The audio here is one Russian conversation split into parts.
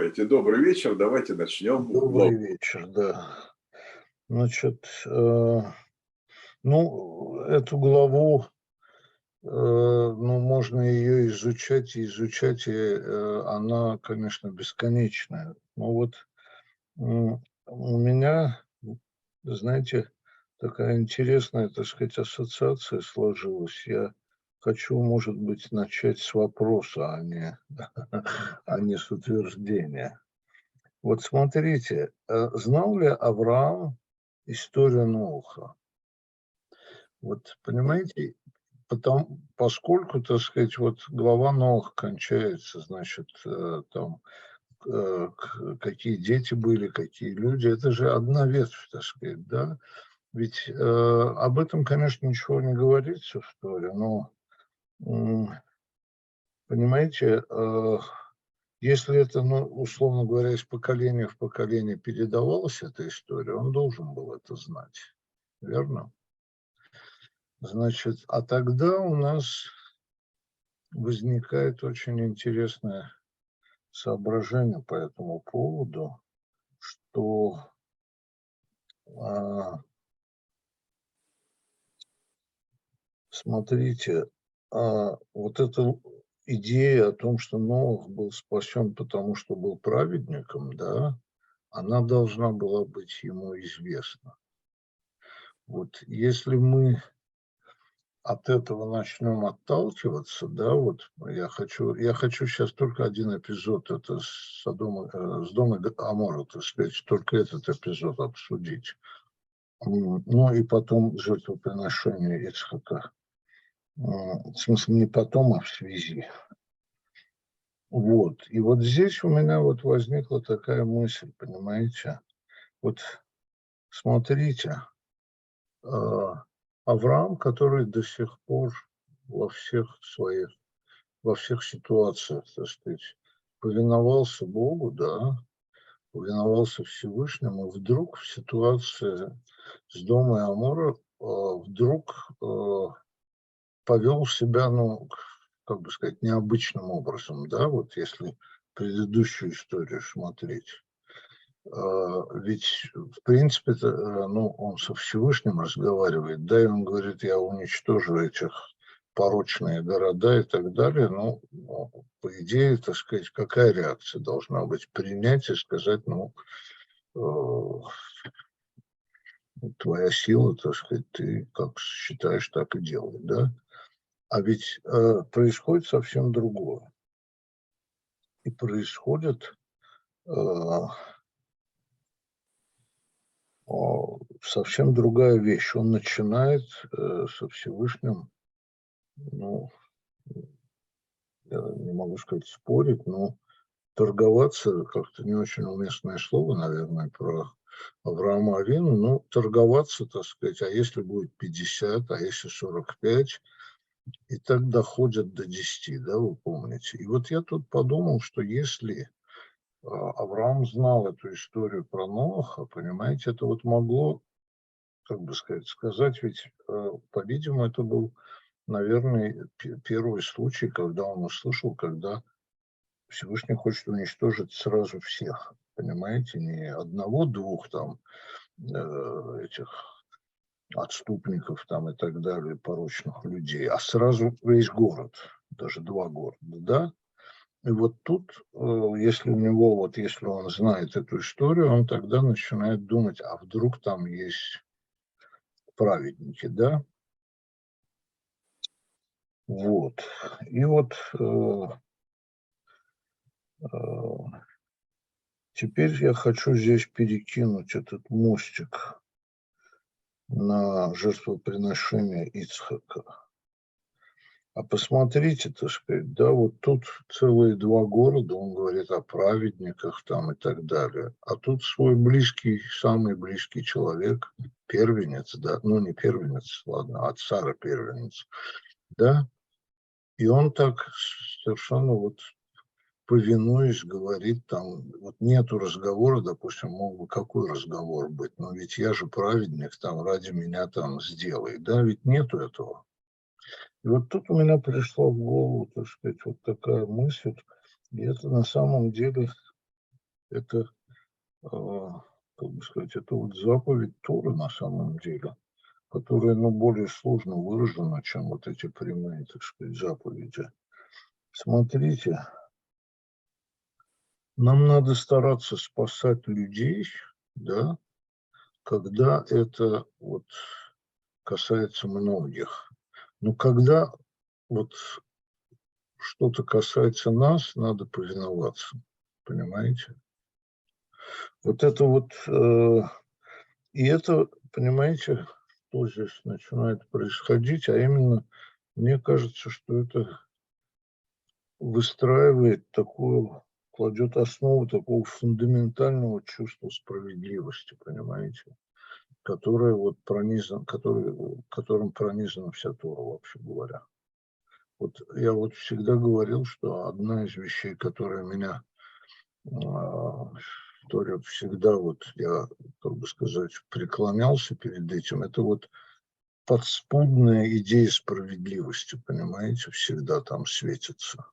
Давайте, добрый вечер, давайте начнем Добрый блог. вечер, да. Значит, ну, эту главу, ну, можно ее изучать и изучать, и она, конечно, бесконечная. Но вот у меня, знаете, такая интересная, так сказать, ассоциация сложилась. Я хочу, может быть, начать с вопроса, а не с утверждения. Вот смотрите, знал ли Авраам историю Ноха? Вот понимаете, поскольку, так сказать, вот глава Нох кончается, значит, там, какие дети были, какие люди, это же одна ветвь, так сказать, да? Ведь об этом, конечно, ничего не говорится в Торе, но, понимаете, если это, ну, условно говоря, из поколения в поколение передавалась эта история, он должен был это знать, верно? Значит, а тогда у нас возникает очень интересное соображение по этому поводу, что а, смотрите, вот эта идея о том, что Ноах был спасен, потому что был праведником, да, она должна была быть ему известна. Вот если мы от этого начнем отталкиваться, да, вот я хочу сейчас только один эпизод, это с дома Амора, так сказать, только этот эпизод обсудить. Ну и потом жертвоприношение Ицхака. В смысле, не потом, а в связи. Вот. И вот здесь у меня вот возникла такая мысль, понимаете? Вот смотрите, Авраам, который до сих пор во всех своих во всех ситуациях, так сказать, повиновался Богу, да, повиновался Всевышнему, и вдруг в ситуации с Домой Амора вдруг повел себя, ну, как бы сказать, необычным образом, да, вот если предыдущую историю смотреть. Ведь, в принципе, ну, он со Всевышним разговаривает, да, и он говорит, я уничтожу этих порочные города и так далее. Ну, по идее, так сказать, какая реакция должна быть? Принять и сказать, ну, твоя сила, так сказать, ты как считаешь, так и делай, да? А ведь происходит совсем другое. И происходит э, совсем другая вещь. Он начинает со Всевышним, ну, я не могу сказать спорить, но торговаться, как-то не очень уместное слово, наверное, про Авраама Авину, но торговаться, так сказать, а если будет 50, а если 45, и так доходят до 10, да, вы помните. И вот я тут подумал, что если Авраам знал эту историю про Ноаха, понимаете, это вот могло, как бы сказать, ведь, по-видимому, это был, наверное, первый случай, когда он услышал, когда Всевышний хочет уничтожить сразу всех, понимаете, не одного-двух там этих отступников там и так далее, порочных людей, а сразу весь город, даже два города, да? И вот тут, если у него, вот если он знает эту историю, он тогда начинает думать, а вдруг там есть праведники, да? Вот. И вот э, теперь я хочу здесь перекинуть этот мостик на жертвоприношение Ицхака. А посмотрите, так сказать, да, вот тут целые два города, он говорит о праведниках там и так далее. А тут свой близкий, самый близкий человек, первенец, да, ну не первенец, ладно, от Сары первенец, да, и он так совершенно вот повинуясь, говорит там, вот нету разговора, допустим, мог бы какой разговор быть, но ведь я же праведник, там, ради меня там сделай, да, ведь нету этого. И вот тут у меня пришла в голову, так сказать, вот такая мысль, и это на самом деле это, как бы сказать, это вот заповедь Торы на самом деле, которая, ну, более сложно выражена, чем вот эти прямые, так сказать, заповеди. Смотрите, нам надо стараться спасать людей, да, когда это вот касается многих. Но когда вот что-то касается нас, надо повиноваться. Понимаете? Вот это вот, и это, понимаете, что здесь начинает происходить, а именно, мне кажется, что это выстраивает такую, кладет основу такого фундаментального чувства справедливости, понимаете, которое вот пронизано, которым пронизана вся Тора, вообще говоря. Вот я вот всегда говорил, что одна из вещей, которая меня Торе всегда вот я, как бы сказать, преклонялся перед этим, это вот подспудная идея справедливости, понимаете, всегда там светится.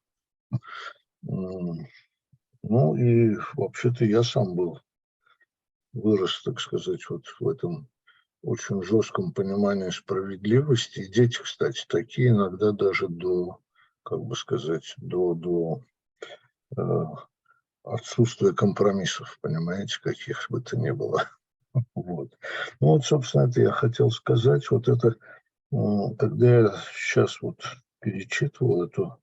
Ну и вообще-то я сам вырос, так сказать, вот в этом очень жестком понимании справедливости. И дети, кстати, такие иногда даже до, как бы сказать, до э, отсутствия компромиссов, понимаете, каких бы то ни было. Вот. Ну вот, собственно, это я хотел сказать. Вот это, когда я сейчас вот перечитывал эту.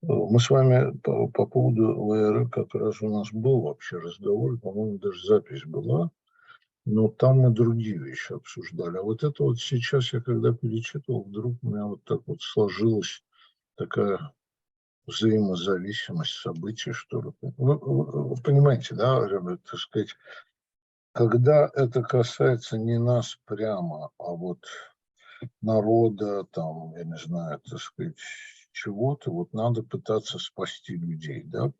Мы с вами по поводу ВР как раз у нас был вообще разговор, по-моему, даже запись была, но там мы другие вещи обсуждали. А вот это вот сейчас я когда перечитывал, вдруг у меня вот так вот сложилась такая взаимозависимость событий, что ли. Вы понимаете, да, так сказать, когда это касается не нас прямо, а вот народа, там, я не знаю, так сказать, чего-то, вот надо пытаться спасти людей, да,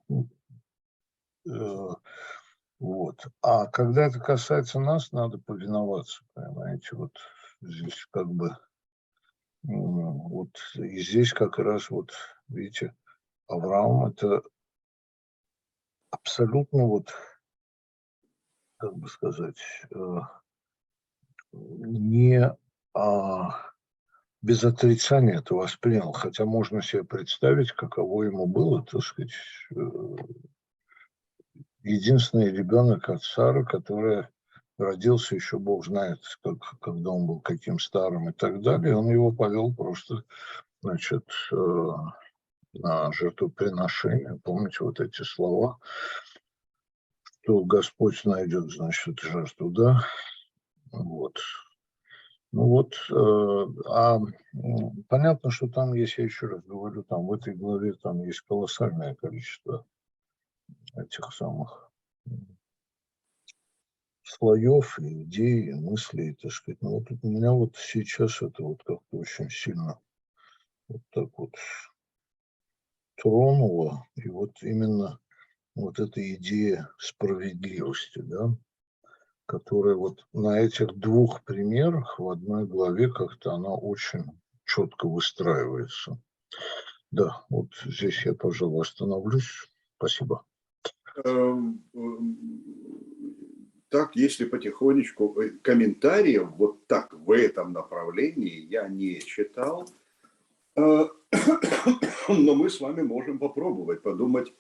вот. А когда это касается нас, надо повиноваться, понимаете, вот здесь как бы, вот и здесь как раз вот, видите, Авраам это абсолютно вот, как бы сказать, не без отрицания это воспринял, хотя можно себе представить, каково ему было, так сказать, э, единственный ребенок от Сары, который родился еще бог знает, когда он был каким старым и так далее. Он его повел просто, значит, на жертвоприношение. Помните вот эти слова, что Господь найдет, значит, жертву, да? Вот. Ну вот, понятно, что там есть, я еще раз говорю, там в этой главе там есть колоссальное количество этих самых слоев, и идей, и мыслей, так сказать. Но вот у меня вот сейчас это вот как-то очень сильно вот так вот тронуло. И вот именно вот эта идея справедливости, да, которая вот на этих двух примерах в одной главе как-то она очень четко выстраивается. Да, вот здесь я, пожалуй, остановлюсь. Спасибо. Так, если потихонечку, комментариев вот так в этом направлении я не читал, но мы с вами можем попробовать подумать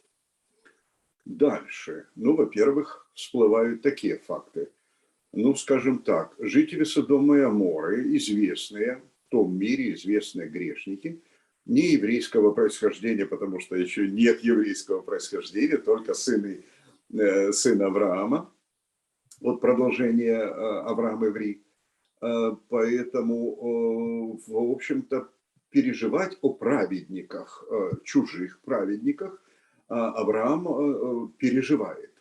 дальше. Ну, во-первых, всплывают такие факты. Ну, скажем так, жители Содома и Аморы, известные в том мире, известные грешники, не еврейского происхождения, потому что еще нет еврейского происхождения, только сын Авраама, вот продолжение Авраам Иври. Поэтому, в общем-то, переживать о праведниках, чужих праведниках, Авраам переживает.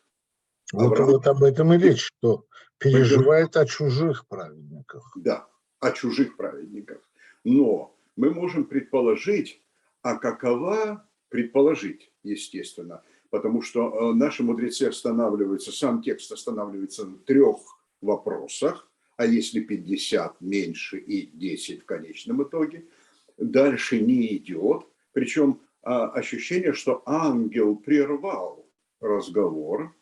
Вот об этом и речь, что переживает о чужих праведниках. Да, о чужих праведниках. Но мы можем предположить, предположить, естественно, потому что наши мудрецы останавливаются, сам текст останавливается на 3 вопросах, а если 50 меньше и 10 в конечном итоге, дальше не идет, причем ощущение, что ангел прервал разговор,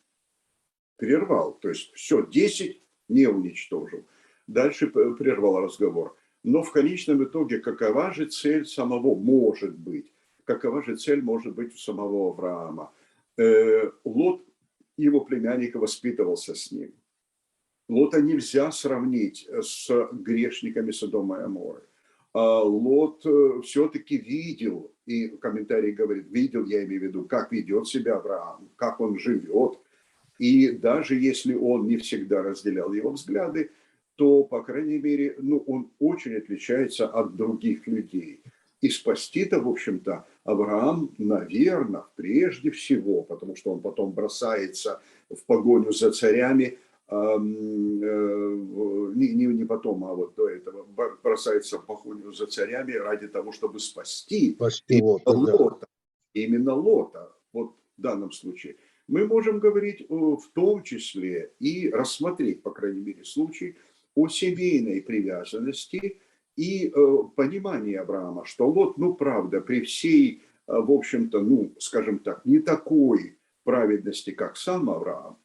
прервал. То есть все, 10 не уничтожил. Дальше прервал разговор. Но в конечном итоге, какова же цель самого, может быть, какова же цель может быть у самого Авраама? Лот, его племянник, воспитывался с ним. Лота нельзя сравнить с грешниками Содома и Аморы. Лот все-таки видел, и комментарий говорит, видел, я имею в виду, как ведет себя Авраам, как он живет. И даже если он не всегда разделял его взгляды, то, по крайней мере, он очень отличается от других людей. И спасти-то, в общем-то, Авраам, наверное, прежде всего, потому что он потом бросается в погоню за царями, не потом, а вот до этого, бросается в погоню за царями ради того, чтобы спасти Спасти именно Лота, да. Лота. Именно Лота, вот в данном случае. Мы можем говорить в том числе и рассмотреть, по крайней мере, случай о семейной привязанности и понимании Авраама, что Лот, правда, при всей, в общем-то, скажем так, не такой праведности, как сам Авраам,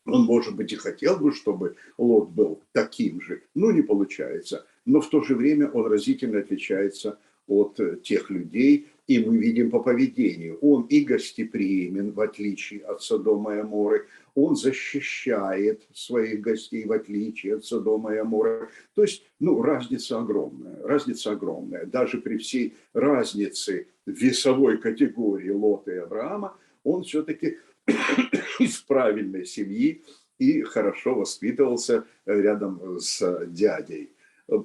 он, может быть, и хотел бы, чтобы Лот был таким же, но не получается. Но в то же время он разительно отличается от тех людей, и мы видим по поведению. Он и гостеприимен, в отличие от Содома и Аморы, он защищает своих гостей, в отличие от Содома и Аморы. То есть, разница огромная. Даже при всей разнице весовой категории Лота и Авраама, он все-таки из правильной семьи и хорошо воспитывался рядом с дядей.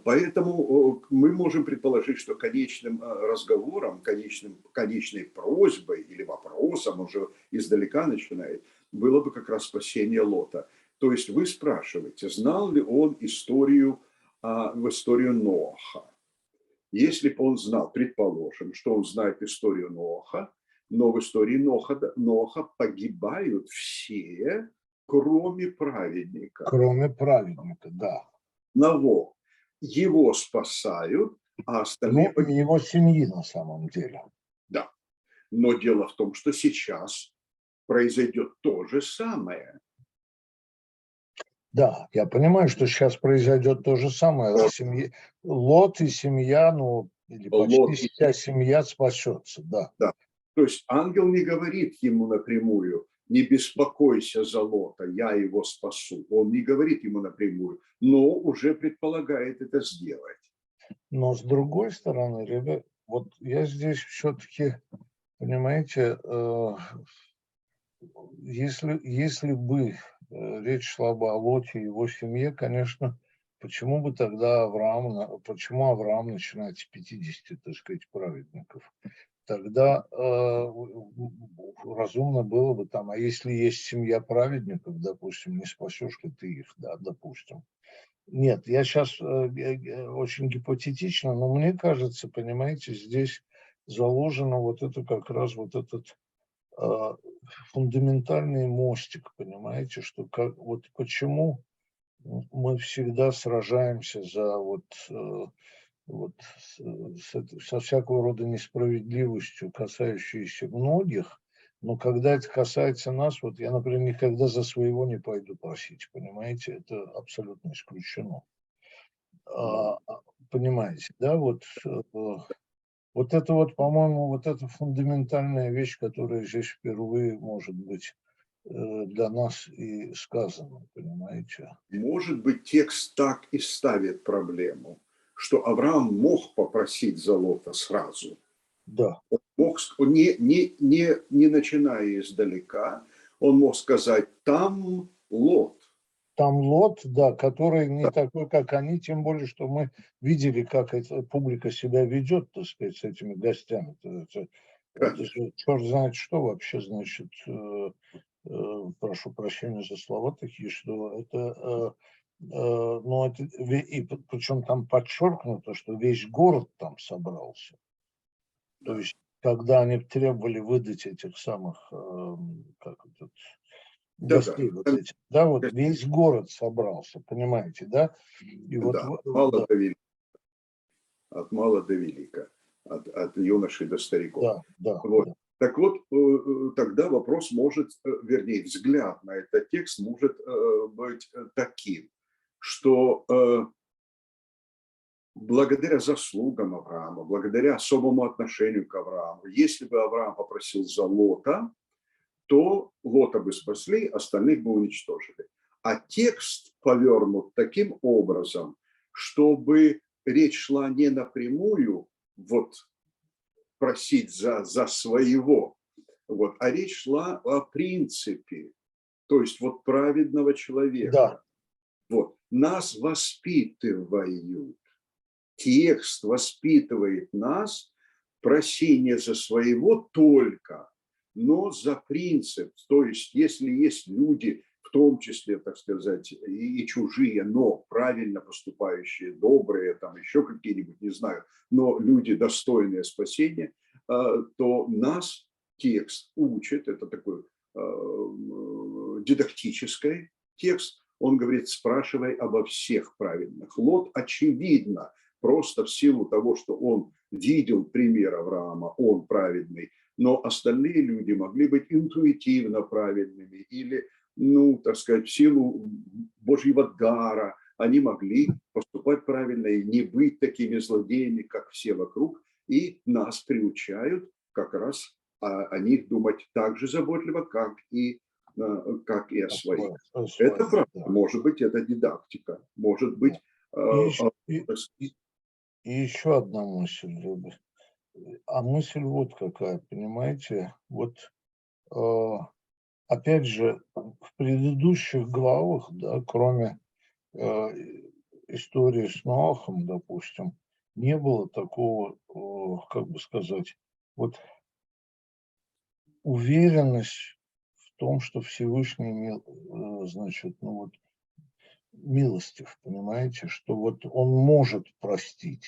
Поэтому мы можем предположить, что конечным разговором, конечной просьбой или вопросом, он же издалека начинает, было бы как раз спасение Лота. То есть вы спрашиваете, знал ли он историю Ноаха? Если бы он знал, предположим, что он знает историю Ноаха, но в истории Ноаха погибают все, кроме праведника. Кроме праведника, да. Одного его спасают, а остальные и его семьи на самом деле. Да. Но дело в том, что сейчас произойдет то же самое. Да, я понимаю, что сейчас произойдет то же самое. Лот и семья, или почти вся семья спасется, да. Да. То есть ангел не говорит ему напрямую, не беспокойся за Лота, я его спасу. Он не говорит ему напрямую, но уже предполагает это сделать. Но с другой стороны, ребят, вот я здесь все-таки, понимаете, если бы речь шла бы о Лоте и его семье, конечно, почему почему Авраам начинает с 50, так сказать, праведников? Тогда разумно было бы там, а если есть семья праведников, допустим, не спасешь ли ты их, да, допустим. Нет, я сейчас очень гипотетично, но мне кажется, понимаете, здесь заложено вот это как раз вот этот фундаментальный мостик, понимаете, что вот почему мы всегда сражаемся за со всякого рода несправедливостью, касающейся многих, но когда это касается нас, вот я, например, никогда за своего не пойду просить, понимаете, это абсолютно исключено. Понимаете, да, вот это вот, по-моему, вот эта фундаментальная вещь, которая здесь впервые, может быть, для нас и сказано, понимаете? Может быть, текст так и ставит проблему, что Авраам мог попросить за Лота сразу. Да. Он мог, не начиная издалека, он мог сказать, там Лот. Там Лот, да, который не такой, как они, тем более, что мы видели, как эта публика себя ведет, так сказать, с этими гостями. Это же черт знает что вообще, значит, прошу прощения за слова такие, что это, и причем там подчеркнуто, что весь город там собрался. То есть, когда они требовали выдать этих самых, гостей вот этих, да, вот весь город собрался, понимаете, да? И вот, мало до велика. От мала до велика, от юношей до стариков. Да. Так вот, тогда вопрос может, вернее, взгляд на этот текст может быть таким, что благодаря заслугам Авраама, благодаря особому отношению к Аврааму, если бы Авраам попросил за Лота, то Лота бы спасли, остальных бы уничтожили. А текст повернут таким образом, чтобы речь шла не напрямую вот просить за своего, вот, а речь шла о принципе, то есть вот праведного человека. Да, Вот. Нас воспитывают. Текст воспитывает нас, проси не за своего только, но за принцип. То есть, если есть люди, в том числе, так сказать, и чужие, но правильно поступающие, добрые, там еще какие-нибудь, не знаю, но люди, достойные спасения, то нас текст учит, это такой дидактический текст, он говорит, спрашивай обо всех праведных. Лот, очевидно, просто в силу того, что он видел пример Авраама, он праведный, но остальные люди могли быть интуитивно праведными или, ну, так сказать, в силу Божьего дара они могли поступать правильно и не быть такими злодеями, как все вокруг, и нас приучают как раз о них думать так же заботливо, как и о своих. Это правда. да. Может быть, это дидактика. Может быть, И еще одна мысль, Люба. А мысль вот какая, понимаете? Вот опять же, в предыдущих главах, да, кроме истории с Ноахом, допустим, не было такого, как бы сказать, вот уверенность в том, что Всевышний, значит, ну вот, милостив, понимаете, что вот он может простить.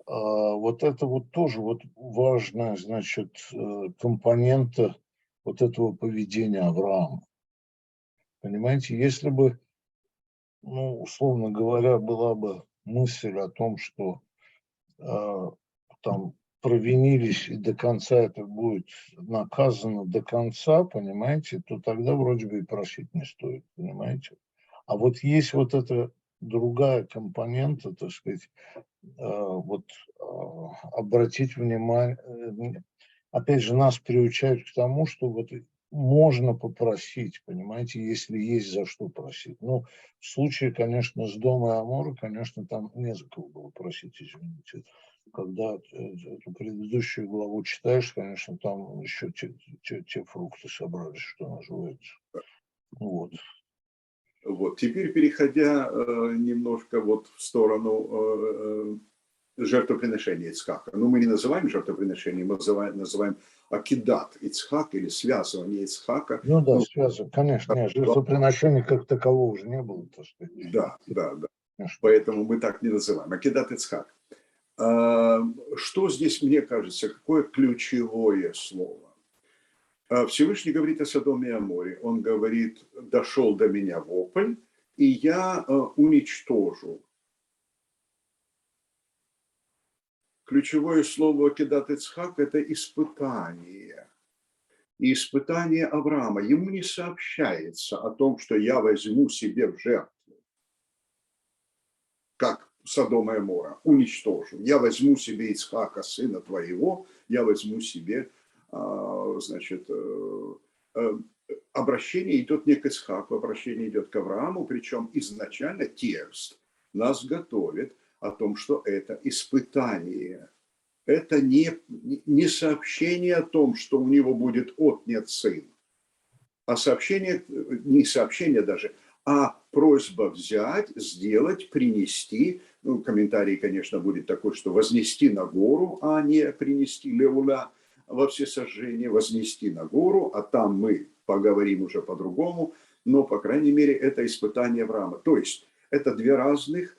Вот это вот тоже вот важная, значит, компонента вот этого поведения Авраама. Понимаете, если бы, ну, условно говоря, была бы мысль о том, что там провинились и до конца это будет наказано до конца, понимаете, то тогда вроде бы и просить не стоит, понимаете. А вот есть вот эта другая компонента, так сказать, вот обратить внимание, опять же, нас приучают к тому, что вот можно попросить, понимаете, если есть за что просить. Ну, в случае, конечно, с Дома и Амора, конечно, там не за кого было просить, извините. Когда эту предыдущую главу читаешь, конечно, там еще те фрукты собрались, что называется. Вот. Вот. Теперь, переходя немножко вот в сторону жертвоприношения Ицхака. Ну, мы не называем жертвоприношение, мы называем акидат Ицхак или связывание Ицхака. Ну да, Ну, связано, конечно, нет, жертвоприношения как такового уже не было, так сказать. да. Конечно. Поэтому мы так не называем. Акидат Ицхак. Что здесь, мне кажется, какое ключевое слово? Всевышний говорит о Содоме и Аморе. Он говорит, дошел до меня вопль, и я уничтожу. Ключевое слово Акидат Ицхак – это испытание. И испытание Авраама. Ему не сообщается о том, что я возьму себе в жертву, как Содома и Амора, уничтожу. Я возьму себе Ицхака, сына твоего, я возьму себе, значит, обращение идет не к Ицхаку, обращение идет к Аврааму, причем изначально текст нас готовит о том, что это испытание. Это не сообщение о том, что у него будет отнят сын, а сообщение, не сообщение даже, а просьба взять, сделать, принести. Ну, комментарий, конечно, будет такой, что вознести на гору, а не принести леуля во всесожжение, вознести на гору, а там мы поговорим уже по-другому, но, по крайней мере, это испытание Авраама. То есть это две разных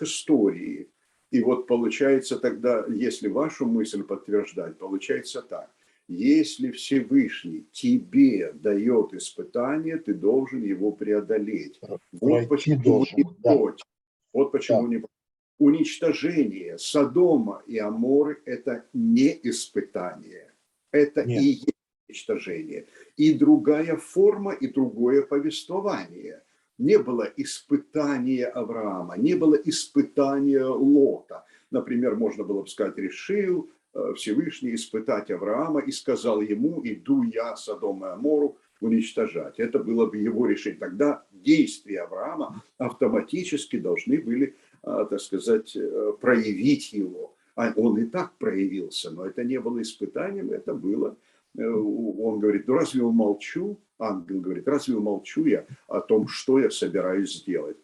истории. И вот получается тогда, если вашу мысль подтверждать, получается так. Если Всевышний тебе дает испытание, ты должен его преодолеть. Вот почему не против. Вот почему не против. уничтожение Содома и Аморы – это не испытание, это и Нет, есть уничтожение. И другая форма, и другое повествование. Не было испытания Авраама, не было испытания Лота. Например, можно было бы сказать, решил Всевышний испытать Авраама и сказал ему: иду я Содом и Амору уничтожать. Это было бы его решение. Тогда действия Авраама автоматически должны были, так сказать, проявить его. А он и так проявился, но это не было испытанием, это было. Он говорит: ну разве умолчу, ангел говорит, разве умолчу я о том, что я собираюсь сделать?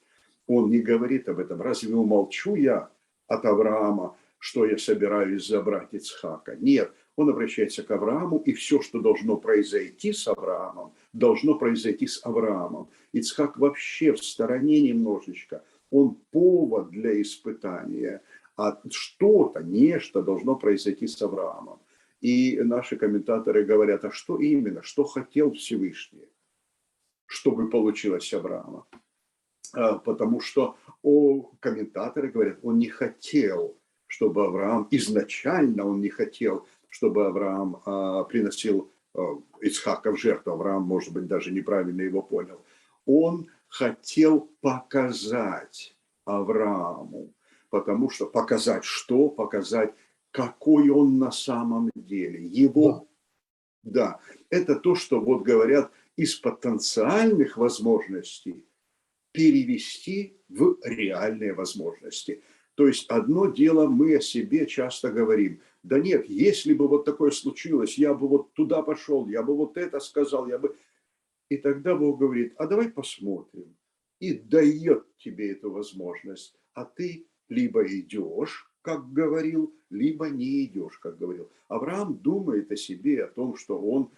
Он не говорит об этом. Разве умолчу я от Авраама, что я собираюсь забрать Ицхака? Нет, он обращается к Аврааму, и все, что должно произойти с Авраамом, должно произойти с Авраамом. Ицхак вообще в стороне немножечко. Он повод для испытания, а что-то, нечто должно произойти с Авраамом. И наши комментаторы говорят: а что именно, что хотел Всевышний, чтобы получилось с Авраама? Потому что комментаторы говорят, он не хотел, чтобы Авраам, изначально он не хотел, чтобы Авраам приносил Ицхака в жертву. Авраам, может быть, даже неправильно его понял. Он хотел показать Аврааму, потому что показать что? Показать, какой он на самом деле. Его, да, это то, что вот говорят, из потенциальных возможностей перевести в реальные возможности. То есть одно дело, мы о себе часто говорим: да нет, если бы вот такое случилось, я бы вот туда пошел, я бы вот это сказал, я бы... И тогда Бог говорит: а давай посмотрим. И дает тебе эту возможность. А ты либо идешь, как говорил, либо не идешь, как говорил. Авраам думает о себе, о том, что он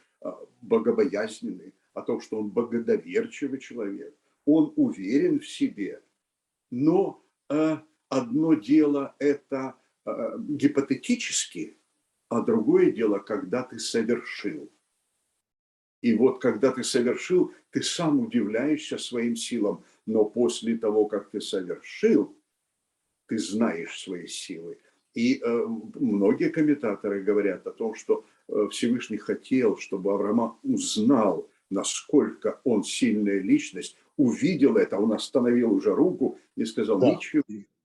богобоязненный, о том, что он богодоверчивый человек. Он уверен в себе. Но одно дело это гипотетически, а другое дело, когда ты совершил. И вот когда ты совершил, ты сам удивляешься своим силам. Но после того, как ты совершил, ты знаешь свои силы. И многие комментаторы говорят о том, что Всевышний хотел, чтобы Авраам узнал, насколько он сильная личность, увидел это, он остановил уже руку и сказал: да,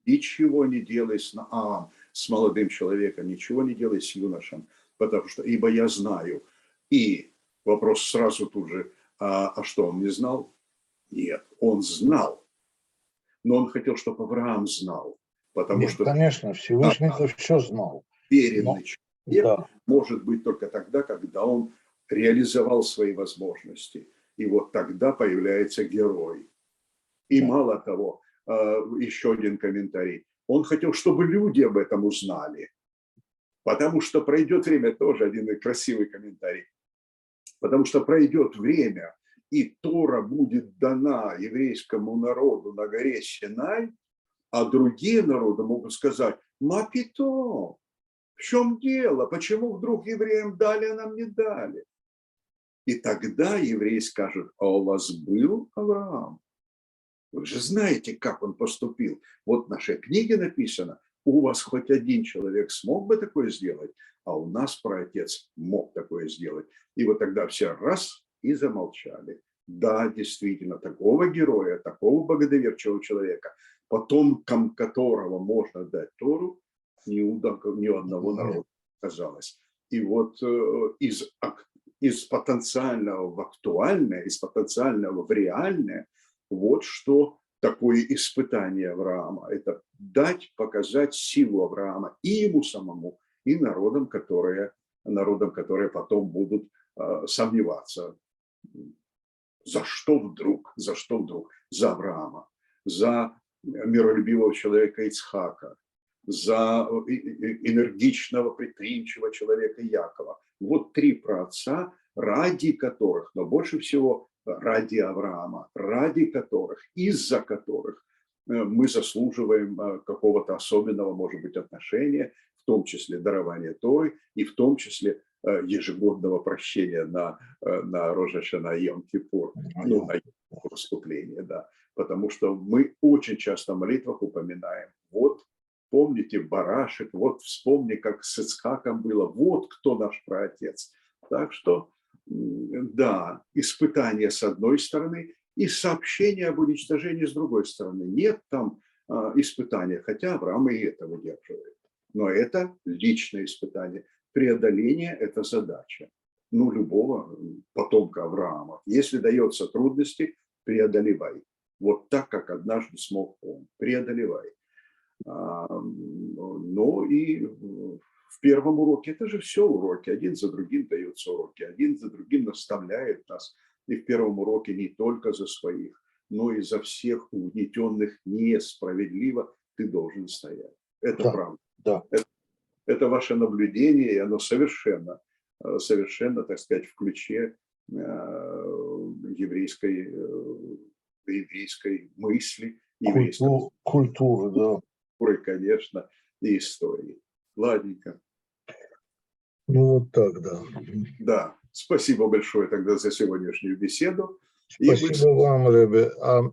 ничего не делай с Наам, с молодым человеком, ничего не делай с юношем, потому что, ибо я знаю. И вопрос сразу тут же: а что, он не знал? Нет, он знал, но он хотел, чтобы Авраам знал, потому нет, что конечно, Всевышний-то все знал. уверенный Но, человек да, может быть только тогда, когда он реализовал свои возможности. И вот тогда появляется герой. И да, мало того, еще один комментарий. Он хотел, чтобы люди об этом узнали. Потому что пройдет время, тоже один красивый комментарий. Потому что пройдет время, и Тора будет дана еврейскому народу на горе Синай, а другие народы могут сказать: мапито, в чем дело? Почему вдруг евреям дали, а нам не дали? И тогда еврей скажет: а у вас был Авраам? Вы же знаете, как он поступил. Вот в нашей книге написано: у вас хоть один человек смог бы такое сделать, а у нас праотец мог такое сделать. И вот тогда все раз и замолчали. Да, действительно, такого героя, такого богодоверчивого человека, потомкам которого можно дать Тору, ни у одного народа казалось. И вот из потенциального в актуальное, из потенциального в реальное, вот что такое испытание Авраама. Это дать, показать силу Авраама и ему самому, и народам, которые потом будут сомневаться. За что вдруг? За что вдруг? За Авраама, за миролюбивого человека Ицхака, за энергичного, предприимчивого человека Якова. Вот три праотца, ради которых, но больше всего ради Авраама, ради которых, из-за которых мы заслуживаем какого-то особенного, может быть, отношения, в том числе дарования Торы, и в том числе ежегодного прощения на Рош ха-Шана и Йом-Кипур, ну, на выступление, да. Потому что мы очень часто в молитвах упоминаем: вот помните барашек, вот вспомни, как с Ицхаком было, вот кто наш праотец. Так что, да, испытание с одной стороны и сообщение об уничтожении с другой стороны. Нет там испытания, хотя Авраам и это выдерживает. Но это личное испытание. Преодоление – это задача. Ну, любого потомка Авраама. Если дается трудности, преодолевай. Вот так, как однажды смог он. Преодолевай. Но и в первом уроке, это же все уроки, один за другим даются уроки, один за другим наставляет нас. И в первом уроке не только за своих, но и за всех угнетенных несправедливо ты должен стоять. Это Да, правда. да. Это ваше наблюдение, и оно совершенно, так сказать, в ключе еврейской мысли, еврейской Культуры, да. культуры, конечно, и истории. Ладненько. Ну, вот так, да. Да, спасибо большое тогда за сегодняшнюю беседу. И мы Спасибо вам, Ребе.